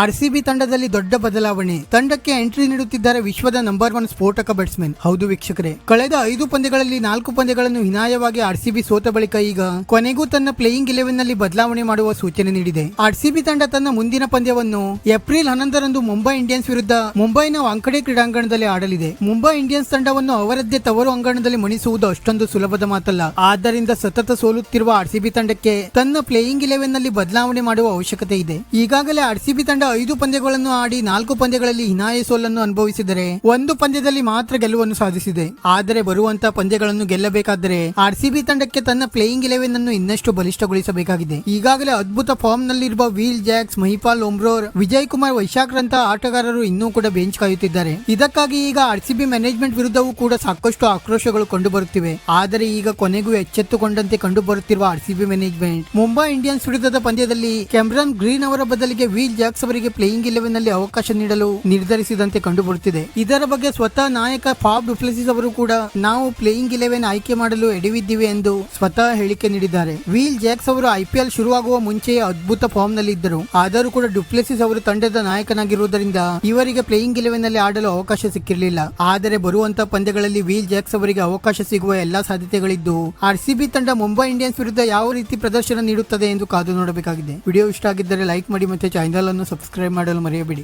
RCB ತಂಡದಲ್ಲಿ ದೊಡ್ಡ ಬದಲಾವಣೆ. ತಂಡಕ್ಕೆ ಎಂಟ್ರಿ ನೀಡುತ್ತಿದ್ದಾರೆ ವಿಶ್ವದ ನಂಬರ್ 1 ಸ್ಫೋಟಕ ಬ್ಯಾಟ್ಸ್ಮನ್. ಹೌದು ವೀಕ್ಷಕರೇ, ಕಳೆದ 5 ಪಂದ್ಯಗಳಲ್ಲಿ 4 ಪಂದ್ಯಗಳನ್ನು ಹೀನಾಯವಾಗಿ ಆರ್ಸಿಬಿ ಸೋತ ಬಳಿಕ ಈಗ ಕೊನೆಗೂ ತನ್ನ ಪ್ಲೇಯಿಂಗ್ 11 ನಲ್ಲಿ ಬದಲಾವಣೆ ಮಾಡುವ ಸೂಚನೆ ನೀಡಿದೆ. ಆರ್ಸಿಬಿ ತಂಡ ತನ್ನ ಮುಂದಿನ ಪಂದ್ಯವನ್ನು ಏಪ್ರಿಲ್ 11ರಂದು ಮುಂಬೈ ಇಂಡಿಯನ್ಸ್ ವಿರುದ್ಧ ಮುಂಬೈನ ವಾಂಖಡೆ ಕ್ರೀಡಾಂಗಣದಲ್ಲಿ ಆಡಲಿದೆ. ಮುಂಬೈ ಇಂಡಿಯನ್ಸ್ ತಂಡವನ್ನು ಅವರದ್ದೇ ತವರು ಅಂಗಣದಲ್ಲಿ ಮಣಿಸುವುದು ಅಷ್ಟೊಂದು ಸುಲಭದ ಮಾತಲ್ಲ. ಆದ್ದರಿಂದ ಸತತ ಸೋಲುತ್ತಿರುವ ಆರ್ಸಿಬಿ ತಂಡಕ್ಕೆ ತನ್ನ ಪ್ಲೇಯಿಂಗ್ 11 ನಲ್ಲಿ ಬದಲಾವಣೆ ಮಾಡುವ ಅವಶ್ಯಕತೆ ಇದೆ. ಈಗಾಗಲೇ ಆರ್ಸಿಬಿ ತಂಡ 5 ಪಂದ್ಯಗಳನ್ನು ಆಡಿ 4 ಪಂದ್ಯಗಳಲ್ಲಿ ಹೀನಾಯ ಸೋಲನ್ನು ಅನುಭವಿಸಿದರೆ 1 ಪಂದ್ಯದಲ್ಲಿ ಮಾತ್ರ ಗೆಲುವನ್ನು ಸಾಧಿಸಿದೆ. ಆದರೆ ಬರುವಂತಹ ಪಂದ್ಯಗಳನ್ನು ಗೆಲ್ಲಬೇಕಾದರೆ ಆರ್ಸಿಬಿ ತಂಡಕ್ಕೆ ತನ್ನ ಪ್ಲೇಯಿಂಗ್ 11 ಅನ್ನು ಇನ್ನಷ್ಟು ಬಲಿಷ್ಠಗೊಳಿಸಬೇಕಾಗಿದೆ. ಈಗಾಗಲೇ ಅದ್ಭುತ ಫಾರ್ಮ್ ನಲ್ಲಿರುವ ವೀಲ್ ಜಾಕ್ಸ್, ಮಹಿಪಾಲ್ ಒಮ್ರೋರ್, ವಿಜಯ್ ಕುಮಾರ್ ವೈಶಾಖ್ ರಂತಹ ಆಟಗಾರರು ಇನ್ನೂ ಕೂಡ ಬೆಂಚ್ ಕಾಯುತ್ತಿದ್ದಾರೆ. ಇದಕ್ಕಾಗಿ ಈಗ ಆರ್ಸಿಬಿ ಮ್ಯಾನೇಜ್ಮೆಂಟ್ ವಿರುದ್ಧವೂ ಕೂಡ ಸಾಕಷ್ಟು ಆಕ್ರೋಶಗಳು ಕಂಡು ಬರುತ್ತಿವೆ. ಆದರೆ ಈಗ ಕೊನೆಗೂ ಎಚ್ಚೆತ್ತುಕೊಂಡಂತೆ ಕಂಡು ಬರುತ್ತಿರುವ ಆರ್ಸಿಬಿ ಮ್ಯಾನೇಜ್ಮೆಂಟ್ ಮುಂಬೈ ಇಂಡಿಯನ್ಸ್ ವಿರುದ್ಧದ ಪಂದ್ಯದಲ್ಲಿ ಕ್ಯಾಮರನ್ ಗ್ರೀನ್ ಅವರ ಬದಲಿಗೆ ವೀಲ್ ಜಾಕ್ಸ್ ಅವರಿಗೆ ಪ್ಲೇಯಿಂಗ್ 11 ನಲ್ಲಿ ಅವಕಾಶ ನೀಡಲು ನಿರ್ಧರಿಸಿದಂತೆ ಕಂಡುಬರುತ್ತಿದೆ. ಇದರ ಬಗ್ಗೆ ಸ್ವತಃ ನಾಯಕ ಫಾಫ್ ಡು ಪ್ಲೆಸಿಸ್ ಅವರು ಕೂಡ ನಾವು ಪ್ಲೇಯಿಂಗ್ 11 ಆಯ್ಕೆ ಮಾಡಲು ಎಡವಿದ್ದೀವಿ ಎಂದು ಸ್ವತಃ ಹೇಳಿಕೆ ನೀಡಿದ್ದಾರೆ. ವೀಲ್ ಜಾಕ್ಸ್ ಅವರು ಐಪಿಎಲ್ ಶುರುವಾಗುವ ಮುಂಚೆಯೇ ಅದ್ಭುತ ಫಾರ್ಮ್ ನಲ್ಲಿ ಇದ್ದರು. ಆದರೂ ಕೂಡ ಡು ಪ್ಲೆಸಿಸ್ ಅವರು ತಂಡದ ನಾಯಕನಾಗಿರುವುದರಿಂದ ಇವರಿಗೆ ಪ್ಲೇಯಿಂಗ್ 11 ನಲ್ಲಿ ಆಡಲು ಅವಕಾಶ ಸಿಕ್ಕಿರಲಿಲ್ಲ. ಆದರೆ ಬರುವಂತಹ ಪಂದ್ಯಗಳಲ್ಲಿ ವೀಲ್ ಜಾಕ್ಸ್ ಅವರಿಗೆ ಅವಕಾಶ ಸಿಗುವ ಎಲ್ಲಾ ಸಾಧ್ಯತೆಗಳಿದ್ದು ಆರ್ಸಿಬಿ ತಂಡ ಮುಂಬೈ ಇಂಡಿಯನ್ಸ್ ವಿರುದ್ಧ ಯಾವ ರೀತಿ ಪ್ರದರ್ಶನ ನೀಡುತ್ತದೆ ಎಂದು ಕಾದು ನೋಡಬೇಕಾಗಿದೆ. ವಿಡಿಯೋ ಇಷ್ಟ ಆಗಿದ್ದರೆ ಲೈಕ್ ಮಾಡಿ ಮತ್ತು ಚಾನೆಲ್ ಅನ್ನು ಸಬ್ಸ್ಕ್ರೈಬ್ ಮಾಡಲು ಮರೆಯಬೇಡಿ.